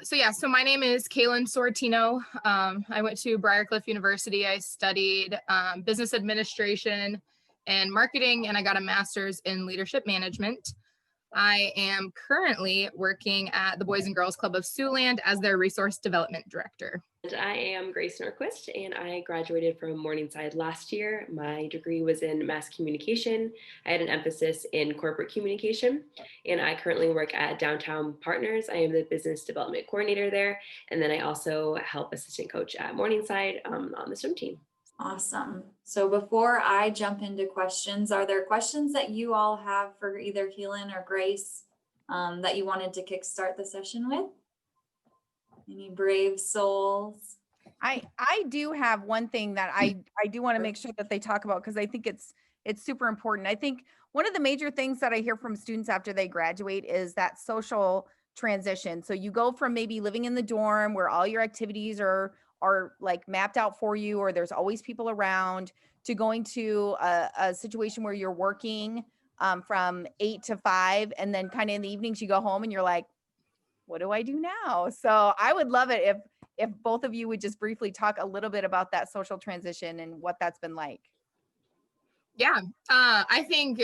So my name is Kalynn Sortino. I went to Briar University. I studied business administration and marketing, and I got a master's in leadership management. I am currently working at the Boys and Girls Club of Siouxland as their resource development director. And I am Grace Nordquist, and I graduated from Morningside last year. My degree was in mass communication. I had an emphasis in corporate communication, and I currently work at Downtown Partners. I am the business development coordinator there, and then I also help assistant coach at Morningside on the swim team. Awesome. So before I jump into questions, are there questions that you all have for either Kalynn or Grace that you wanted to kickstart the session with? Any brave souls? I do have one thing that I do want to make sure that they talk about, because I think it's super important. I think one of the major things that I hear from students after they graduate is that social transition. So you go from maybe living in the dorm where all your activities are like mapped out for you, or there's always people around, to going to a situation where you're working from 8 to 5, and then kind of in the evenings you go home and you're like, what do I do now? So I would love it if both of you would just briefly talk a little bit about that social transition and what that's been like. Yeah, I think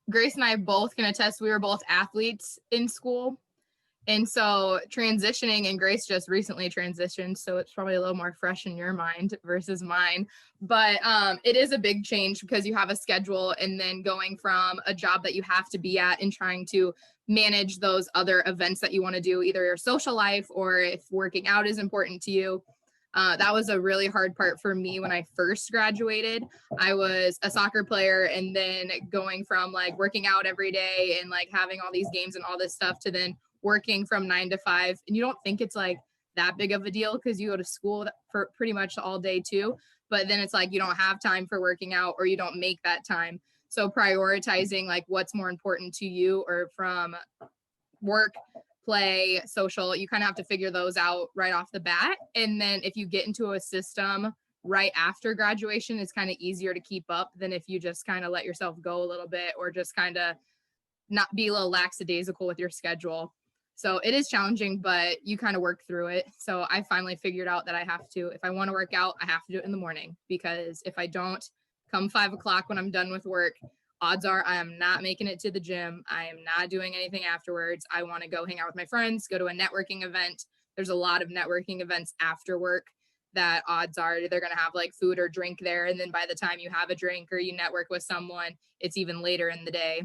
Grace and I both can attest we were both athletes in school. And so transitioning, and Grace just recently transitioned, so it's probably a little more fresh in your mind versus mine. But it is a big change because you have a schedule, and then going from a job that you have to be at and trying to manage those other events that you want to do, either your social life or if working out is important to you. That was a really hard part for me when I first graduated. I was a soccer player, and then going from like working out every day and like having all these games and all this stuff to then working from 9 to 5. And you don't think it's like that big of a deal because you go to school for pretty much all day too. But then it's like you don't have time for working out, or you don't make that time. So prioritizing like what's more important to you, or from work, play, social, you kind of have to figure those out right off the bat. And then if you get into a system right after graduation, it's kind of easier to keep up than if you just kind of let yourself go a little bit, or just kind of not be a little lackadaisical with your schedule. So it is challenging, but you kind of work through it. So I finally figured out that I have to, if I want to work out, I have to do it in the morning, because if I don't, come 5 o'clock when I'm done with work, odds are I am not making it to the gym. I am not doing anything afterwards. I want to go hang out with my friends, go to a networking event. There's a lot of networking events after work that odds are they're going to have like food or drink there. And then by the time you have a drink or you network with someone, it's even later in the day.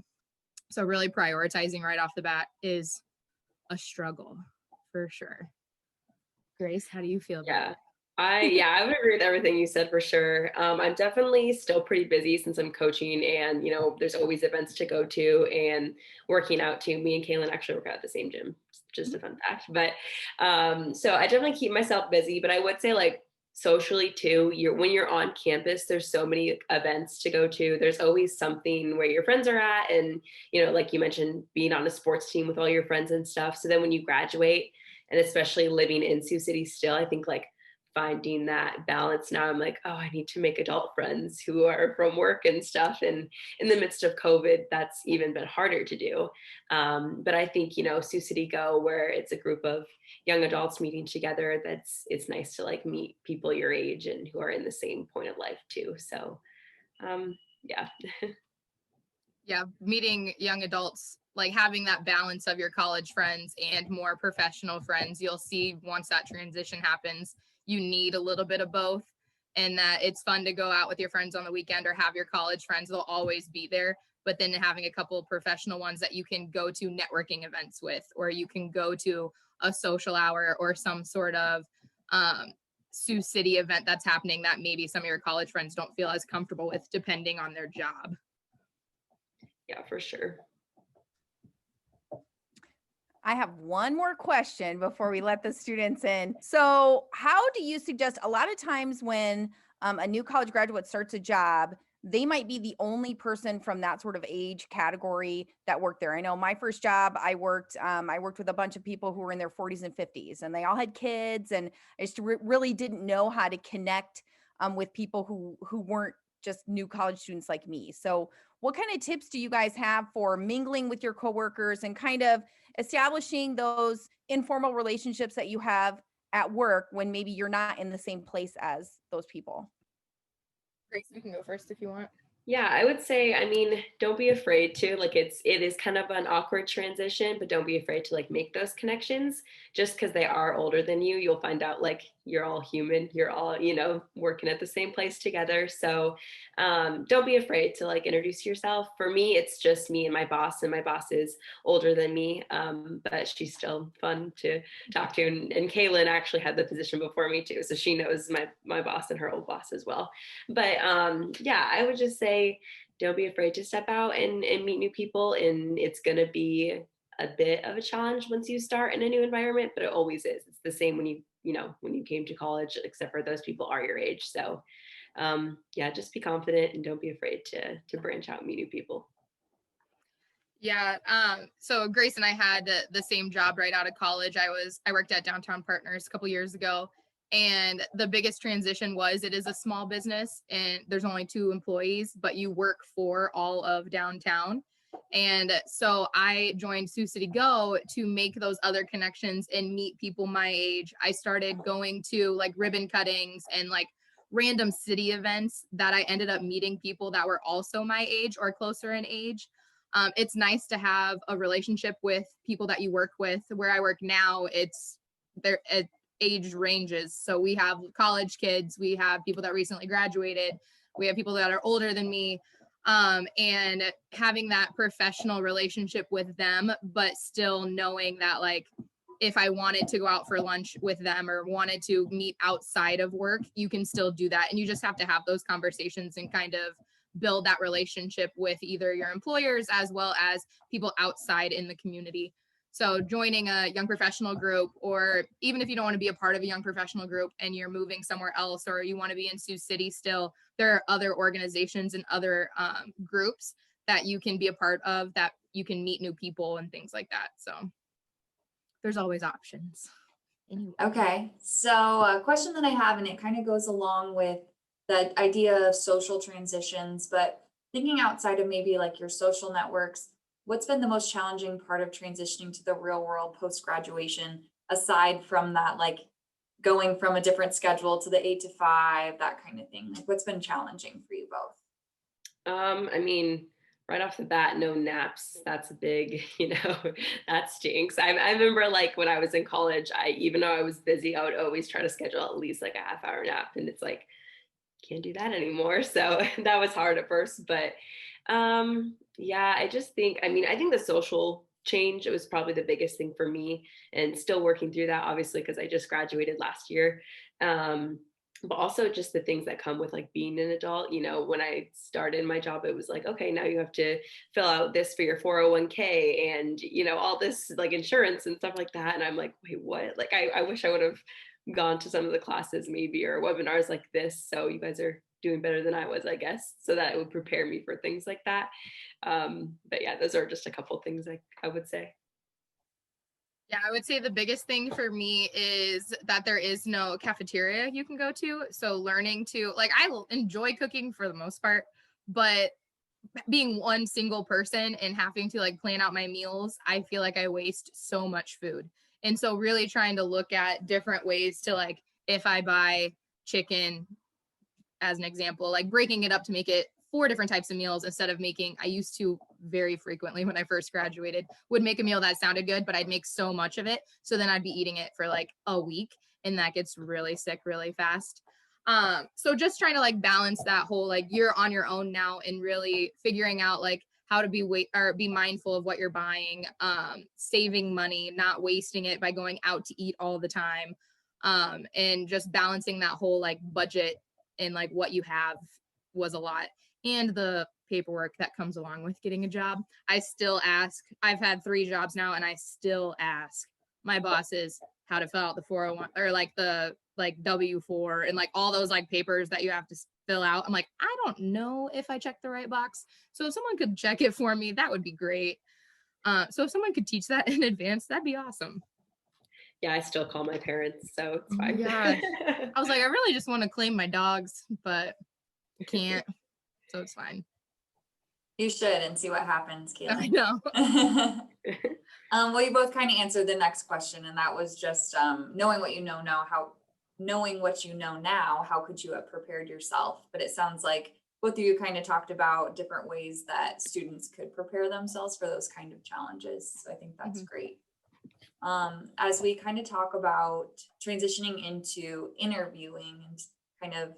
So really prioritizing right off the bat is a struggle for sure. Grace, how do you feel about it? I would agree with everything you said for sure. I'm definitely still pretty busy since I'm coaching, and there's always events to go to and working out too. Me and Kalynn actually work out at the same gym, just a fun fact. But so I definitely keep myself busy, but I would say like socially too, when you're on campus, there's so many events to go to. There's always something where your friends are at, and like you mentioned, being on a sports team with all your friends and stuff. So then when you graduate, and especially living in Sioux City still, I think like finding that balance now, I'm like, oh, I need to make adult friends who are from work and stuff. And in the midst of COVID, that's even been harder to do. But I think, Sioux City Go, where it's a group of young adults meeting together, it's nice to like meet people your age and who are in the same point of life too. So yeah. Yeah, meeting young adults, like having that balance of your college friends and more professional friends, you'll see once that transition happens, you need a little bit of both. And that it's fun to go out with your friends on the weekend or have your college friends, they'll always be there. But then having a couple of professional ones that you can go to networking events with, or you can go to a social hour or some sort of Sioux City event that's happening that maybe some of your college friends don't feel as comfortable with depending on their job. Yeah, for sure. I have one more question before we let the students in. So how do you suggest, a lot of times when a new college graduate starts a job, they might be the only person from that sort of age category that worked there. I know my first job, I worked with a bunch of people who were in their 40s and 50s, and they all had kids, and I just really didn't know how to connect with people who weren't just new college students like me. So what kind of tips do you guys have for mingling with your coworkers and kind of establishing those informal relationships that you have at work when maybe you're not in the same place as those people. Grace, you can go first if you want. Yeah, I would say, I mean, don't be afraid to, like, it is kind of an awkward transition, but don't be afraid to like make those connections. Just because they are older than you, you'll find out like you're all human, you're all, working at the same place together. So don't be afraid to like introduce yourself. For me, it's just me and my boss is older than me, but she's still fun to talk to. And Kalynn actually had the position before me too, so she knows my boss and her old boss as well. But yeah, I would just say, don't be afraid to step out and meet new people. And it's going to be a bit of a challenge once you start in a new environment, but it always is. It's the same when you came to college, except for those people are your age. So yeah, just be confident and don't be afraid to branch out and meet new people. Yeah. So Grace and I had the same job right out of college. I worked at Downtown Partners a couple years ago. And the biggest transition was it is a small business and there's only 2 employees, but you work for all of downtown. And so I joined Sioux City Go to make those other connections and meet people my age. I started going to like ribbon cuttings and like random city events that I ended up meeting people that were also my age or closer in age. It's nice to have a relationship with people that you work with. Where I work now, it's there. Age ranges. So we have college kids, we have people that recently graduated, we have people that are older than me, and having that professional relationship with them, but still knowing that like if I wanted to go out for lunch with them or wanted to meet outside of work, you can still do that. And you just have to have those conversations and kind of build that relationship with either your employers as well as people outside in the community. So joining a young professional group, or even if you don't want to be a part of a young professional group and you're moving somewhere else, or you want to be in Sioux City still, there are other organizations and other groups that you can be a part of, that you can meet new people and things like that. So there's always options. Anyway. Okay, so a question that I have, and it kind of goes along with the idea of social transitions, but thinking outside of maybe like your social networks, what's been the most challenging part of transitioning to the real world post-graduation, aside from that, like going from a different schedule to the 8 to 5, that kind of thing? Like, what's been challenging for you both? I mean, right off the bat, no naps. That's a big, that stinks. I remember like when I was in college, even though I was busy, I would always try to schedule at least like a half-hour nap. And it's like, can't do that anymore. So that was hard at first, but yeah, I think the social change, it was probably the biggest thing for me, and still working through that, obviously, because I just graduated last year. But also just the things that come with like being an adult. When I started my job, it was like, okay, now you have to fill out this for your 401k and, all this like insurance and stuff like that. And I'm like, wait, what? Like, I wish I would have gone to some of the classes maybe, or webinars like this. So you guys are doing better than I was, I guess, so that it would prepare me for things like that. But yeah, those are just a couple things I would say. Yeah, I would say the biggest thing for me is that there is no cafeteria you can go to. So learning to, like, I enjoy cooking for the most part, but being one single person and having to like plan out my meals, I feel like I waste so much food. And so really trying to look at different ways to, like, if I buy chicken, as an example, like breaking it up to make it 4 different types of meals instead of I used to very frequently when I first graduated, would make a meal that sounded good, but I'd make so much of it. So then I'd be eating it for like a week, and that gets really sick really fast. So just trying to like balance that whole, like, you're on your own now and really figuring out like how to be mindful of what you're buying, saving money, not wasting it by going out to eat all the time. And just balancing that whole like budget and like what you have was a lot. And the paperwork that comes along with getting a job. I still ask, I've had 3 jobs now, and I still ask my bosses how to fill out the 401 or like the like W-4 and like all those like papers that you have to fill out. I'm like, I don't know if I checked the right box. So if someone could check it for me, that would be great. So if someone could teach that in advance, that'd be awesome. Yeah, I still call my parents, so it's fine. Yeah. I was like, I really just want to claim my dogs, but I can't. So it's fine. You should, and see what happens, Kalynn. I know. Well, you both kind of answered the next question, and that was just knowing what you know now, how could you have prepared yourself? But it sounds like both of you kind of talked about different ways that students could prepare themselves for those kind of challenges. So I think that's great. As we kind of talk about transitioning into interviewing and kind of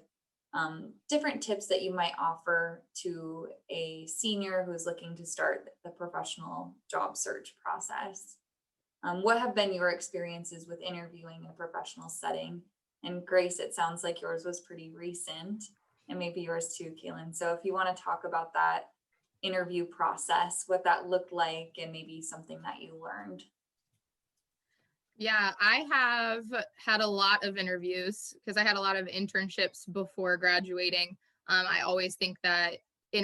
different tips that you might offer to a senior who's looking to start the professional job search process. What have been your experiences with interviewing in a professional setting? And Grace, it sounds like yours was pretty recent, and maybe yours too, Kalynn. So if you want to talk about that interview process, what that looked like, and maybe something that you learned. Yeah, I have had a lot of interviews because I had a lot of internships before graduating. I always think that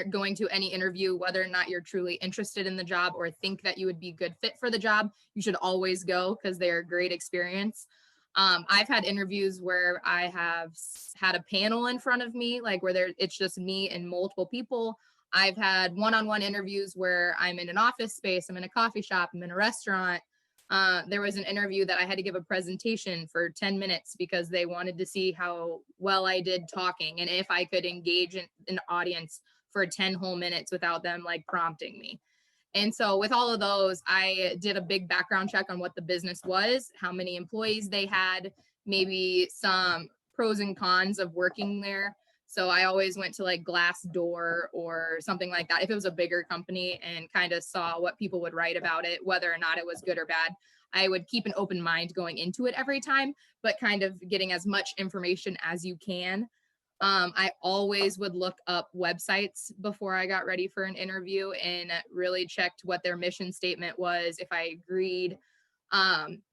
going to any interview, whether or not you're truly interested in the job or think that you would be a good fit for the job, you should always go because they're a great experience. I've had interviews where I have had a panel in front of me, like where it's just me and multiple people. I've had one-on-one interviews where I'm in an office space, I'm in a coffee shop, I'm in a restaurant. There was an interview that I had to give a presentation for 10 minutes because they wanted to see how well I did talking and if I could engage in an audience for 10 whole minutes without them like prompting me. And so with all of those, I did a big background check on what the business was, how many employees they had, maybe some pros and cons of working there. So I always went to like Glassdoor or something like that if it was a bigger company and kind of saw what people would write about it, whether or not it was good or bad. I would keep an open mind going into it every time, but kind of getting as much information as you can. I always would look up websites before I got ready for an interview and really checked what their mission statement was, if I agreed,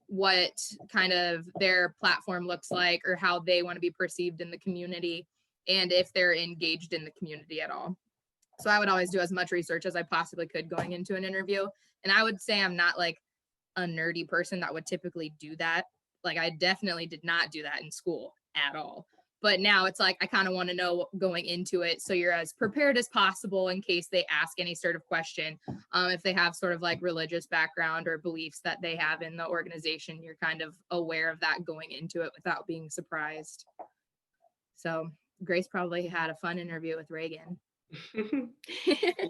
what kind of their platform looks like or how they want to be perceived in the community, and if they're engaged in the community at all. So I would always do as much research as I possibly could going into an interview. And I would say I'm not like a nerdy person that would typically do that. Like I definitely did not do that in school at all. But now it's like, I kind of want to know going into it. So you're as prepared as possible in case they ask any sort of question. If they have sort of like religious background or beliefs that they have in the organization, you're kind of aware of that going into it without being surprised. So Grace probably had a fun interview with Reagan.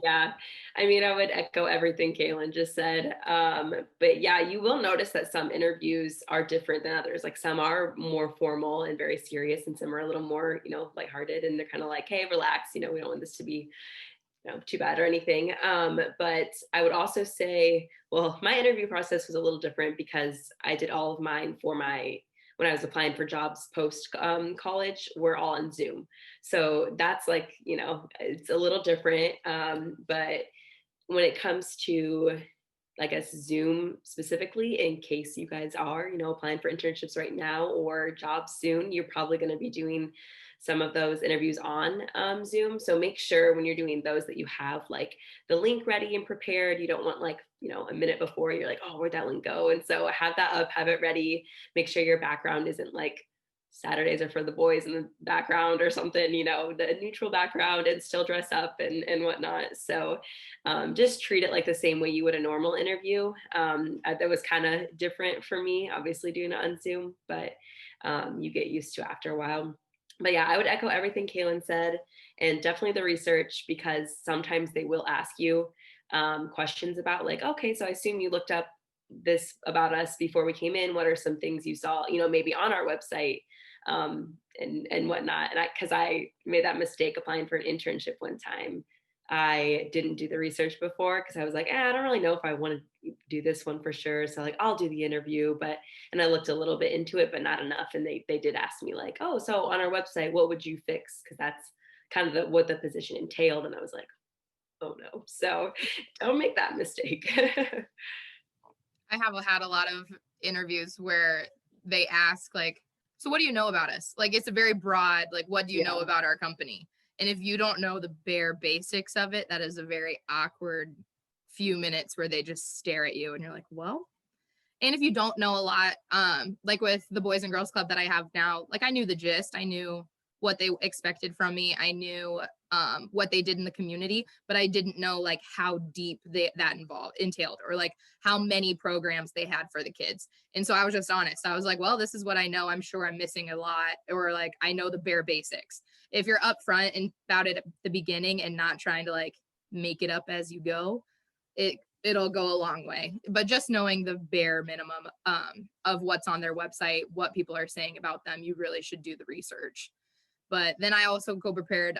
Yeah, I mean, I would echo everything Kalynn just said. But yeah, you will notice that some interviews are different than others. Like some are more formal and very serious, and some are a little more, lighthearted, and they're kind of like, hey, relax, we don't want this to be too bad or anything. But I would also say, well, my interview process was a little different because I did all of mine when I was applying for jobs post college, we're all on Zoom. So that's like, it's a little different. But when it comes to, I guess, Zoom specifically, in case you guys are, applying for internships right now or jobs soon, you're probably going to be doing some of those interviews on Zoom. So make sure when you're doing those that you have like the link ready and prepared. You don't want like, a minute before you're like, oh, where'd that link go? And so have that up, have it ready. Make sure your background isn't like Saturdays are for the boys in the background or something, the neutral background, and still dress up and whatnot. So just treat it like the same way you would a normal interview. That was kind of different for me, obviously doing it on Zoom, but you get used to after a while. But yeah, I would echo everything Kalynn said, and definitely the research, because sometimes they will ask you questions about like, okay, so I assume you looked up this about us before we came in. What are some things you saw, maybe on our website and whatnot? And because I made that mistake applying for an internship one time. I didn't do the research before because I was like, I don't really know if I want to do this one for sure. So like, I'll do the interview, and I looked a little bit into it, but not enough. And they did ask me like, oh, so on our website, what would you fix? Because that's kind of what the position entailed. And I was like, oh no. So don't make that mistake. I have had a lot of interviews where they ask like, so what do you know about us? Like, it's a very broad, like, what do you know about our company? And if you don't know the bare basics of it, that is a very awkward few minutes where they just stare at you and you're like, well, and if you don't know a lot, like with the Boys and Girls Club that I have now, like I knew the gist, I knew what they expected from me. I knew what they did in the community, but I didn't know like how deep that entailed, or like how many programs they had for the kids. And so I was just honest. I was like, well, this is what I know. I'm sure I'm missing a lot, or like I know the bare basics. If you're upfront and about it at the beginning and not trying to like make it up as you go, it'll go a long way. But just knowing the bare minimum of what's on their website, what people are saying about them, you really should do the research. But then I also go prepared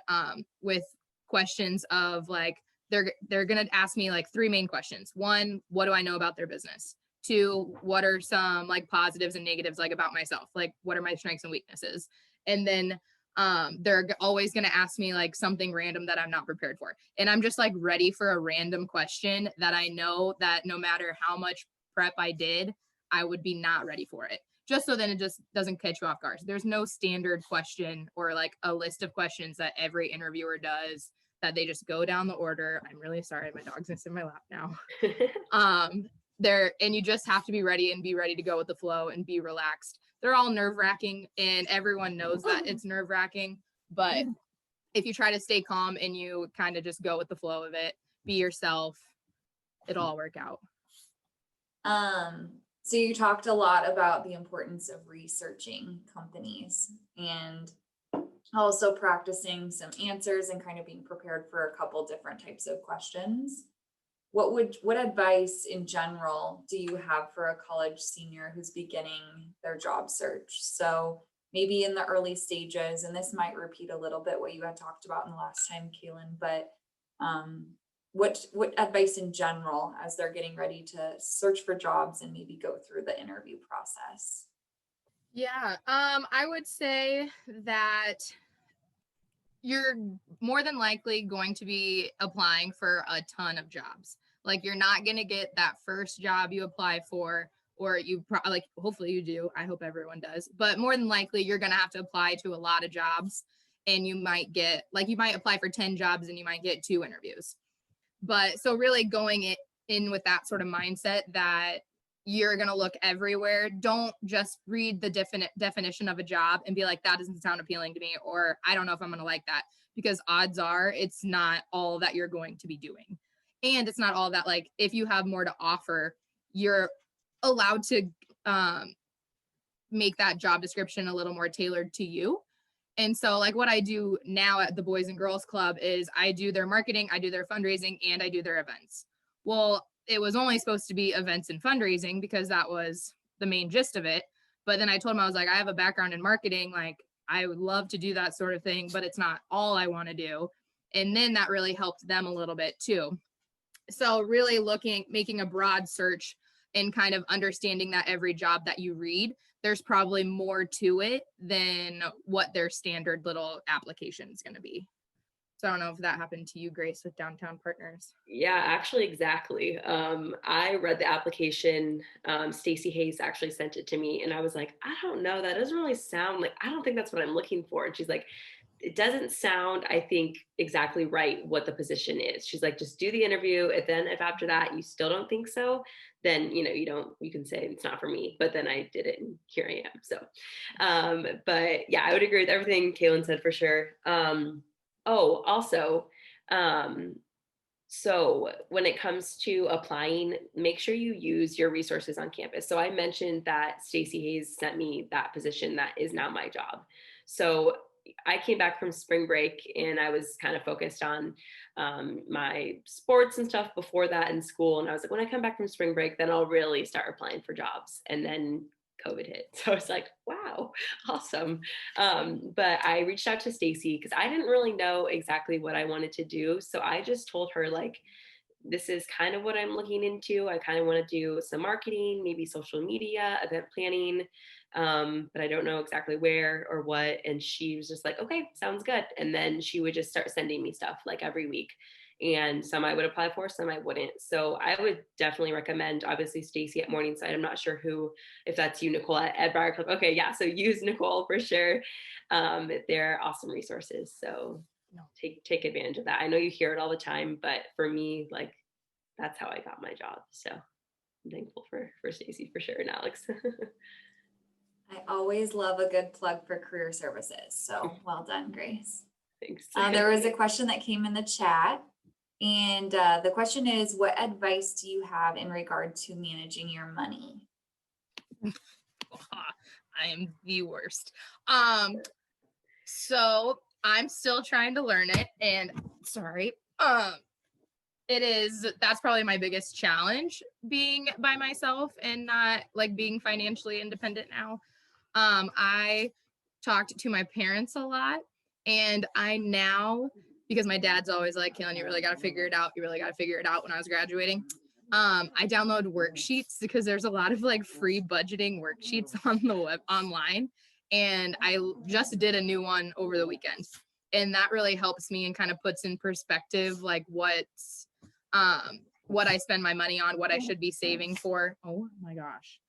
with questions of like, they're going to ask me like 3 main questions. 1, what do I know about their business? 2, what are some like positives and negatives like about myself? Like, what are my strengths and weaknesses? And then they're always going to ask me like something random that I'm not prepared for. And I'm just like ready for a random question that I know that no matter how much prep I did, I would be not ready for it. Just so then it just doesn't catch you off guard. There's no standard question or like a list of questions that every interviewer does that they just go down the order. I'm really sorry. My dog's gonna sit in my lap now. And you just have to be ready and be ready to go with the flow and be relaxed. They're all nerve-wracking and everyone knows that it's nerve-wracking, but if you try to stay calm and you kind of just go with the flow of it, be yourself, it'll all work out. So you talked a lot about the importance of researching companies and also practicing some answers and kind of being prepared for a couple different types of questions. What advice in general do you have for a college senior who's beginning their job search? So maybe in the early stages, and this might repeat a little bit what you had talked about in the last time, Kalynn, but what advice in general as they're getting ready to search for jobs and maybe go through the interview process? Yeah, I would say that you're more than likely going to be applying for a ton of jobs. Like, you're not going to get that first job you apply for, or like, hopefully you do. I hope everyone does. But more than likely, you're going to have to apply to a lot of jobs, and you might apply for 10 jobs and you might get 2 interviews. But so really going in with that sort of mindset that you're going to look everywhere. Don't just read the definition of a job and be like, that doesn't sound appealing to me, or I don't know if I'm going to like that, because odds are it's not all that you're going to be doing. And it's not all that, like, if you have more to offer, you're allowed to make that job description a little more tailored to you. And so like what I do now at the Boys and Girls Club is I do their marketing, I do their fundraising, and I do their events. Well, it was only supposed to be events and fundraising because that was the main gist of it. But then I told him, I was like, I have a background in marketing. Like, I would love to do that sort of thing, but it's not all I want to do. And then that really helped them a little bit too. So really making a broad search and kind of understanding that every job that you read, there's probably more to it than what their standard little application is going to be. So I don't know if that happened to you, Grace, with Downtown Partners. Yeah, actually, exactly. I read the application. Stacie Hays actually sent it to me, and I was like, I don't know, that doesn't really sound like, I don't think that's what I'm looking for. And she's like, it doesn't sound, I think, exactly right what the position is. She's like, just do the interview. And then if after that you still don't think so, then, you can say it's not for me. But then I did it and here I am. So, but yeah, I would agree with everything Kalynn said for sure. Also, so when it comes to applying, make sure you use your resources on campus. So I mentioned that Stacie Hays sent me that position that is now my job. So I came back from spring break and I was kind of focused on my sports and stuff before that in school. And I was like, when I come back from spring break, then I'll really start applying for jobs. And then COVID hit. So I was like, wow, awesome. But I reached out to Stacie because I didn't really know exactly what I wanted to do. So I just told her, like, this is kind of what I'm looking into. I kind of want to do some marketing, maybe social media, event planning, but I don't know exactly where or what. And she was just like, okay, sounds good. And then she would just start sending me stuff like every week. And some I would apply for, some I wouldn't. So I would definitely recommend, obviously, Stacie at Morningside. I'm not sure if that's you, Nicole, at Briar Club. Okay, yeah, so use Nicole for sure. They're awesome resources. So take advantage of that. I know you hear it all the time, but for me, like, that's how I got my job. So I'm thankful for Stacie for sure, and Alex. I always love a good plug for career services. So well done, Grace. Thanks. There was a question that came in the chat. And the question is, what advice do you have in regard to managing your money? I am the worst. So I'm still trying to learn it, and sorry. That's probably my biggest challenge, being by myself and not like being financially independent now. I talked to my parents a lot, and I now, because my dad's always like, Kalynn, you really got to figure it out. You really got to figure it out. When I was graduating, I download worksheets because there's a lot of like free budgeting worksheets on the web online. And I just did a new one over the weekend, and that really helps me and kind of puts in perspective, like what I spend my money on, what I should be saving for. Oh my gosh.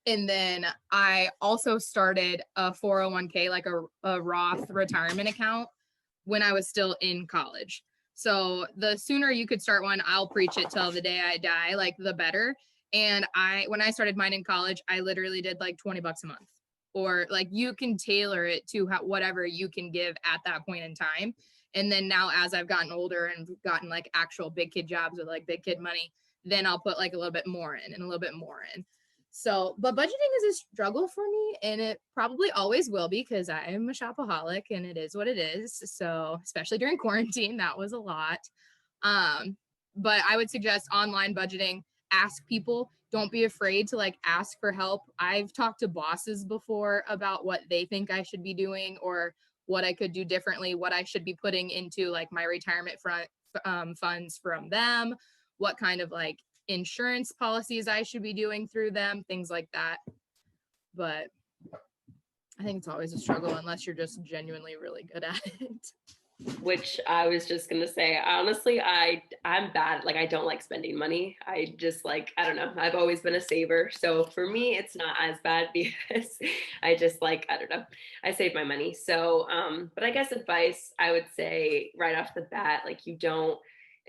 And then I also started a 401k, like a Roth retirement account, when I was still in college. So the sooner you could start one, I'll preach it till the day I die, like the better. And when I started mine in college, I literally did like $20 a month, or like you can tailor it to whatever you can give at that point in time. And then now, as I've gotten older and gotten like actual big kid jobs with like big kid money, then I'll put like a little bit more in and a little bit more in. So, but budgeting is a struggle for me, and it probably always will be, because I am a shopaholic and it is what it is. So, especially during quarantine, that was a lot. But I would suggest online budgeting. Ask people. Don't be afraid to like ask for help. I've talked to bosses before about what they think I should be doing, or what I could do differently, what I should be putting into like my retirement funds from them, what kind of like insurance policies I should be doing through them, things like that. But I think it's always a struggle unless you're just genuinely really good at it. Which I was just gonna say, honestly, I'm bad. Like, I don't like spending money. I just like, I don't know. I've always been a saver. So for me, it's not as bad because I just like, I don't know, I save my money. So, but I guess advice, I would say right off the bat, like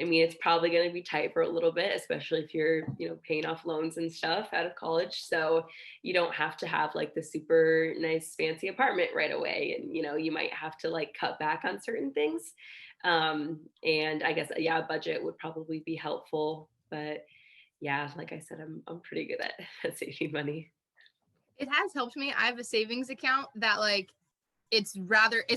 it's probably going to be tight for a little bit, especially if you're, paying off loans and stuff out of college. So you don't have to have like the super nice fancy apartment right away. And, you might have to like cut back on certain things. And I guess, budget would probably be helpful. But yeah, like I said, I'm pretty good at saving money. It has helped me. I have a savings account that like, it's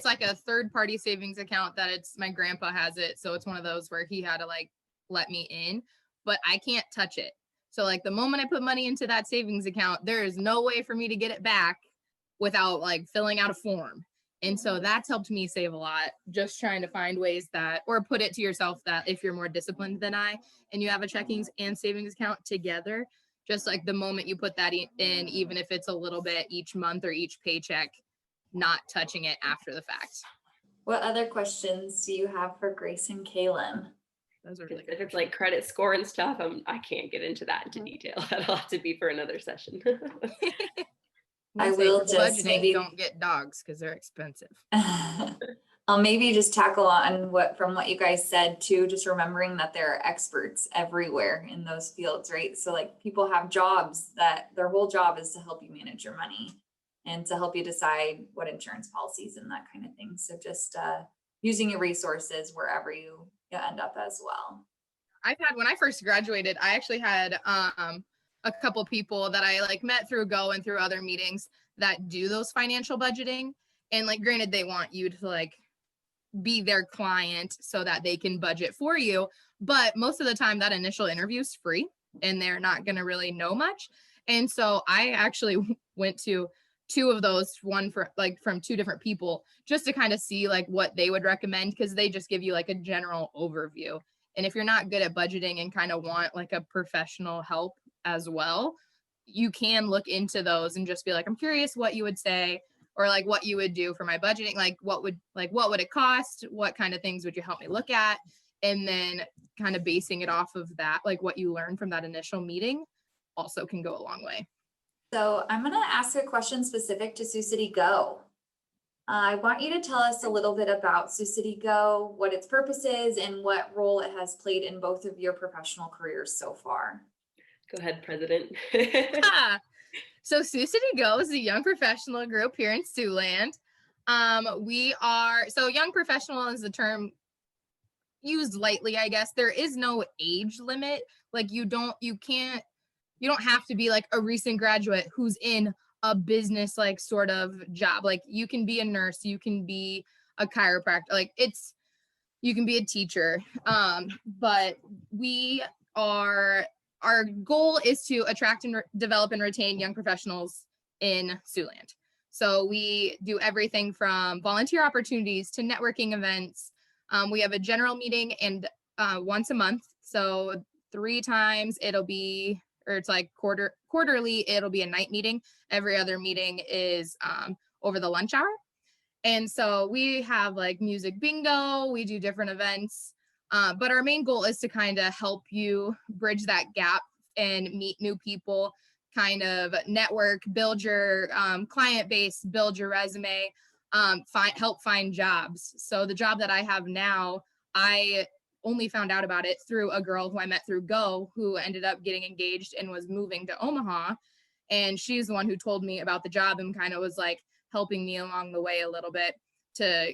like a third party savings account that my grandpa has it. So it's one of those where he had to like let me in, but I can't touch it. So like the moment I put money into that savings account, there is no way for me to get it back without like filling out a form. And so that's helped me save a lot, just trying to find ways or put it to yourself that if you're more disciplined than I, and you have a checking and savings account together, just like the moment you put that in, even if it's a little bit each month or each paycheck, not touching it after the fact. What other questions do you have for Grace and Kalynn? Those are really good. If it's like credit score and stuff, I can't get into that into detail. That'll have to be for another session. I will just maybe don't get dogs because they're expensive. I'll maybe just tackle on from what you guys said too, just remembering that there are experts everywhere in those fields, right? So like people have jobs that their whole job is to help you manage your money and to help you decide what insurance policies and that kind of thing. So just using your resources wherever you end up as well. When I first graduated, I actually had a couple people that I like met through Go and through other meetings that do those financial budgeting. And like, granted, they want you to like be their client so that they can budget for you. But most of the time that initial interview is free and they're not going to really know much. And so I actually went to two of those, one from two different people, just to kind of see like what they would recommend, because they just give you like a general overview. And if you're not good at budgeting and kind of want like a professional help as well, you can look into those and just be like, I'm curious what you would say, or like what you would do for my budgeting. Like what would it cost? What kind of things would you help me look at? And then kind of basing it off of that, like what you learned from that initial meeting also can go a long way. So I'm going to ask a question specific to Sioux City Go. I want you to tell us a little bit about Sioux City Go, what its purpose is, and what role it has played in both of your professional careers so far. Go ahead, President. So Sioux City Go is a young professional group here in Siouxland. We are, so young professional is the term used lightly, I guess. There is no age limit. Like you don't have to be like a recent graduate who's in a business like sort of job. Like you can be a nurse, you can be a chiropractor, like you can be a teacher. But our goal is to attract and develop and retain young professionals in Siouxland. So we do everything from volunteer opportunities to networking events. We have a general meeting and once a month. So 3 times it'll be, or it's like quarterly, it'll be a night meeting. Every other meeting is over the lunch hour. And so we have like music bingo, we do different events. But our main goal is to kind of help you bridge that gap and meet new people, kind of network, build your client base, build your resume, help find jobs. So the job that I have now, I only found out about it through a girl who I met through Go, who ended up getting engaged and was moving to Omaha. And she's the one who told me about the job and kind of was like helping me along the way a little bit to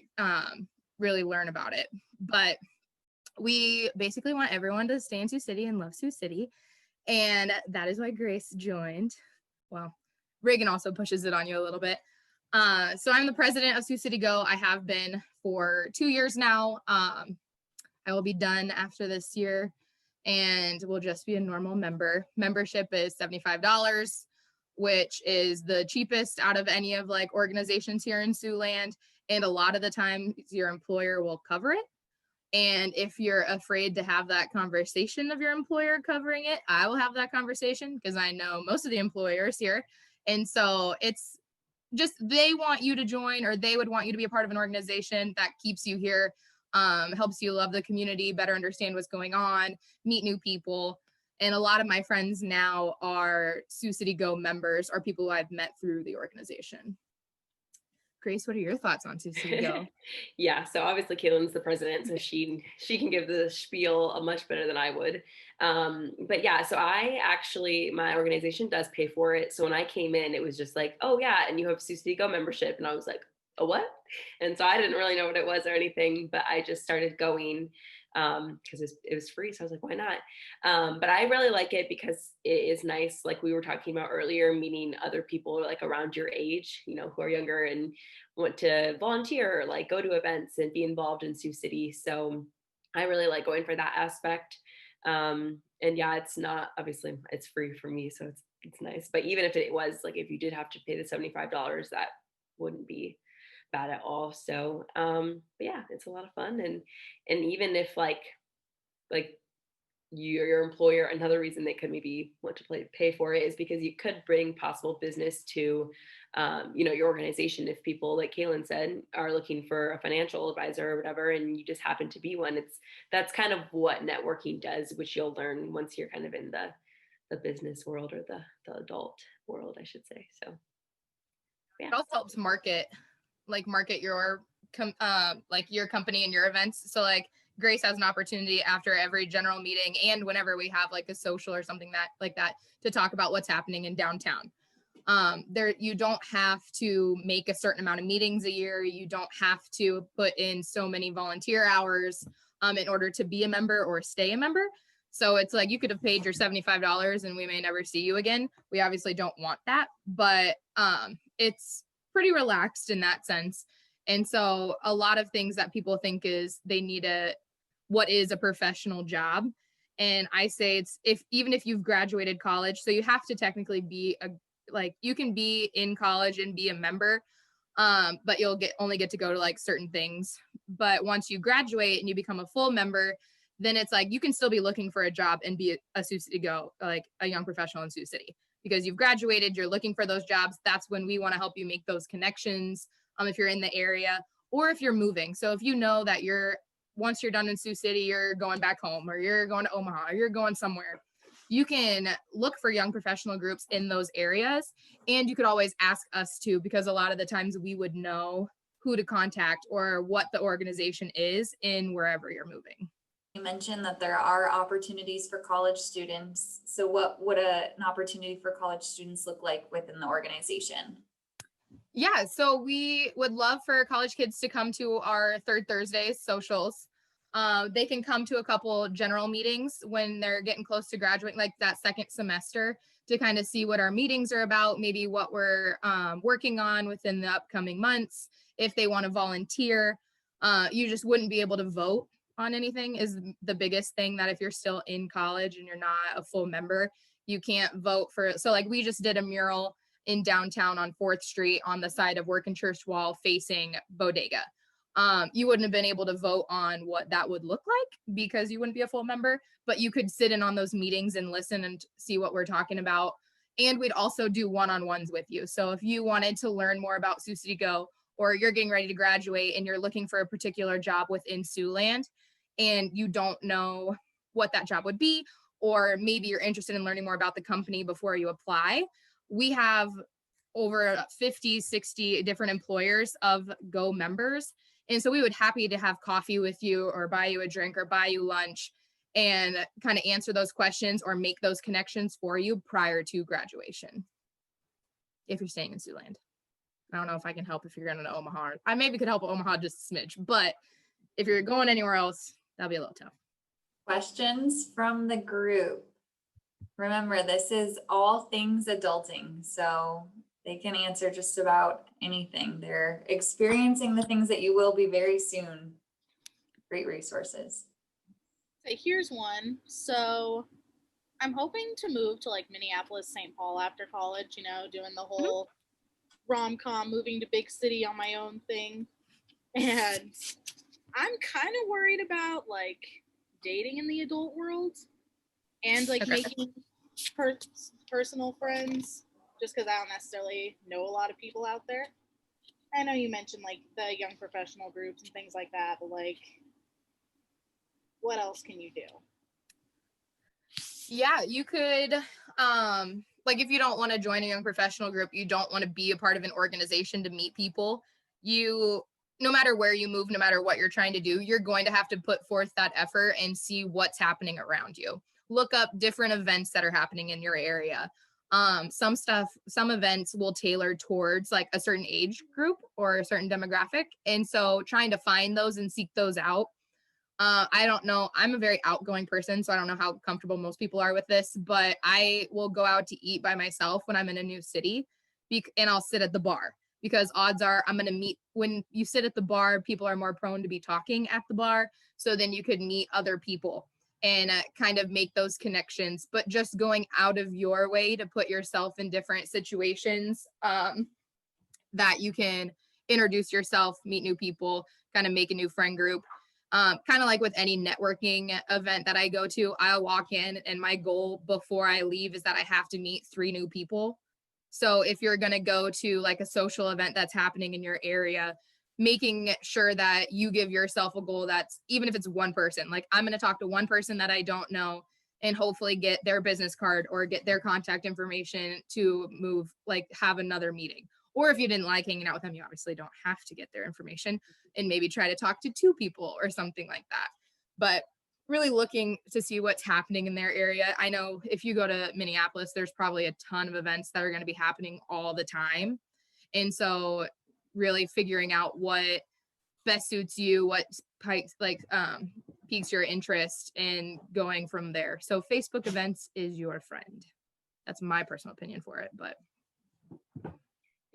really learn about it. But we basically want everyone to stay in Sioux City and love Sioux City. And that is why Grace joined. Well, Reagan also pushes it on you a little bit. So I'm the president of Sioux City Go. I have been for 2 years now. I will be done after this year and will just be a normal member. Membership is $75, which is the cheapest out of any of like organizations here in Siouxland. And a lot of the time your employer will cover it. And if you're afraid to have that conversation of your employer covering it, I will have that conversation because I know most of the employers here. And so it's just, they want you to join, or they would want you to be a part of an organization that keeps you here, helps you love the community, better understand what's going on, meet new people. And a lot of my friends now are Sioux City Go members, or people who I've met through the organization. Grace, what are your thoughts on Sioux City Go? Yeah, so obviously Kalynn's the president, so she can give the spiel much better than I would. But yeah, so my organization does pay for it. So when I came in, it was just like, oh yeah, and you have Sioux City Go membership, and I was like, a what? And so I didn't really know what it was or anything, but I just started going because it was free. So I was like, why not? But I really like it because it is nice. Like we were talking about earlier, meeting other people like around your age, who are younger and want to volunteer, or like go to events and be involved in Sioux City. So I really like going for that aspect. And yeah, obviously it's free for me. So it's nice. But even if it was like, if you did have to pay the $75, that wouldn't be bad at all. So but yeah, it's a lot of fun. And even if like your employer, another reason they could maybe want to pay for it is because you could bring possible business to your organization. If people, like Kalynn said, are looking for a financial advisor or whatever, and you just happen to be one, that's kind of what networking does, which you'll learn once you're kind of in the business world, or the adult world, I should say. So yeah. It also helps market your your company and your events. So like Grace has an opportunity after every general meeting and whenever we have like a social or something that to talk about what's happening in downtown. You don't have to make a certain amount of meetings a year. You don't have to put in so many volunteer hours in order to be a member or stay a member. So it's like you could have paid your $75 and we may never see you again. We obviously don't want that, but it's pretty relaxed in that sense. And so a lot of things that people think is they need what is a professional job. And I say even if you've graduated college, so you have to technically be you can be in college and be a member, but you'll only get to go to like certain things. But once you graduate and you become a full member, then it's like you can still be looking for a job and be a Sioux City Go, like a young professional in Sioux City, because you've graduated, you're looking for those jobs. That's when we want to help you make those connections. If you're in the area or if you're moving. So if you know that once you're done in Sioux City, you're going back home, or you're going to Omaha, or you're going somewhere, you can look for young professional groups in those areas. And you could always ask us too, because a lot of the times we would know who to contact or what the organization is in wherever you're moving. You mentioned that there are opportunities for college students. So what would an opportunity for college students look like within the organization? Yeah, so we would love for college kids to come to our third Thursday socials. They can come to a couple general meetings when they're getting close to graduating, like that second semester, to kind of see what our meetings are about, maybe what we're working on within the upcoming months. If they want to volunteer, you just wouldn't be able to vote on anything is the biggest thing, that if you're still in college and you're not a full member, you can't vote for. So like we just did a mural in downtown on 4th Street on the side of Work and Church Wall facing Bodega. You wouldn't have been able to vote on what that would look like because you wouldn't be a full member, but you could sit in on those meetings and listen and see what we're talking about. And we'd also do one-on-ones with you. So if you wanted to learn more about Sioux City Go, or you're getting ready to graduate and you're looking for a particular job within Siouxland and you don't know what that job would be, or maybe you're interested in learning more about the company before you apply, we have over 50, 60 different employers of Go members. And so we would happy to have coffee with you or buy you a drink or buy you lunch and kind of answer those questions or make those connections for you prior to graduation. If you're staying in Siouxland. I don't know if I can help if you're going to Omaha. I maybe could help Omaha just a smidge, but if you're going anywhere else, that'll be a little tough. Questions from the group. Remember, this is all things adulting, so they can answer just about anything. They're experiencing the things that you will be very soon. Great resources. So here's one. So I'm hoping to move to like Minneapolis, St. Paul after college, you know, doing the whole rom-com, moving to big city on my own thing. And I'm kind of worried about like dating in the adult world and like making personal friends, just because I don't necessarily know a lot of people out there. I know you mentioned like the young professional groups and things like that, but like, what else can you do? Yeah, you could, like if you don't want to join a young professional group, you don't want to be a part of an organization to meet people, no matter where you move, no matter what you're trying to do, you're going to have to put forth that effort and see what's happening around you. Look up different events that are happening in your area. Some events will tailor towards like a certain age group or a certain demographic. And so trying to find those and seek those out. I don't know. I'm a very outgoing person, so I don't know how comfortable most people are with this, but I will go out to eat by myself when I'm in a new city and I'll sit at the bar because odds are I'm going to meet. When you sit at the bar, people are more prone to be talking at the bar. So then you could meet other people and kind of make those connections, but just going out of your way to put yourself in different situations that you can introduce yourself, meet new people, kind of make a new friend group. Kind of like with any networking event that I go to, I'll walk in and my goal before I leave is that I have to meet 3 new people. So if you're going to go to like a social event that's happening in your area, making sure that you give yourself a goal that's, even if it's one person, like I'm going to talk to one person that I don't know and hopefully get their business card or get their contact information to move, like have another meeting. Or if you didn't like hanging out with them, you obviously don't have to get their information and maybe try to talk to 2 people or something like that. But really looking to see what's happening in their area. I know if you go to Minneapolis, there's probably a ton of events that are going to be happening all the time. And so really figuring out what best suits you, what piques your interest, and going from there. So Facebook events is your friend. That's my personal opinion for it, but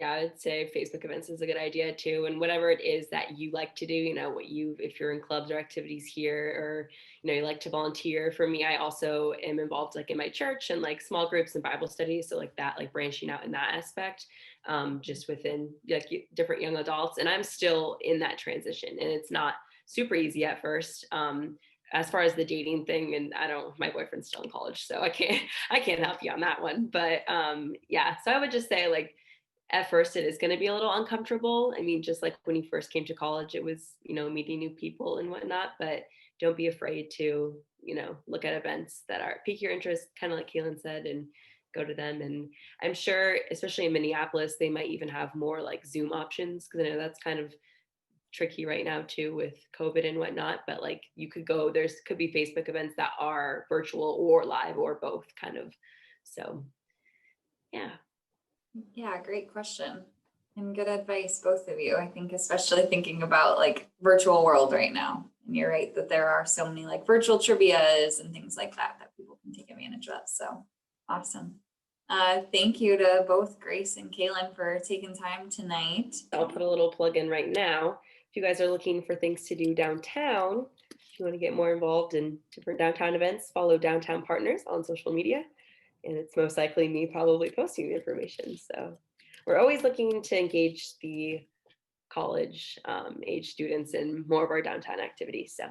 yeah, I'd say Facebook events is a good idea too. And whatever it is that you like to do, you know, if you're in clubs or activities here, or, you know, you like to volunteer. For me, I also am involved like in my church and like small groups and Bible studies. So like that, like branching out in that aspect, just within like different young adults. And I'm still in that transition and it's not super easy at first. As far as the dating thing, and my boyfriend's still in college, so I can't help you on that one. But yeah, so I would just say like, at first it is going to be a little uncomfortable. I mean, just like when you first came to college, it was, you know, meeting new people and whatnot, but don't be afraid to, you know, look at events that pique your interest, kind of like Kalynn said, and go to them. And I'm sure, especially in Minneapolis, they might even have more like Zoom options, because I know that's kind of tricky right now too with COVID and whatnot, but like you could go, could be Facebook events that are virtual or live or both kind of. So yeah. Yeah, great question. And good advice, both of you. I think especially thinking about like virtual world right now. And you're right that there are so many like virtual trivias and things like that that people can take advantage of. So awesome. Thank you to both Grace and Kalynn for taking time tonight. I'll put a little plug in right now. If you guys are looking for things to do downtown, if you want to get more involved in different downtown events, follow Downtown Partners on social media. And it's most likely me probably posting the information. So we're always looking to engage the college age students in more of our downtown activities. So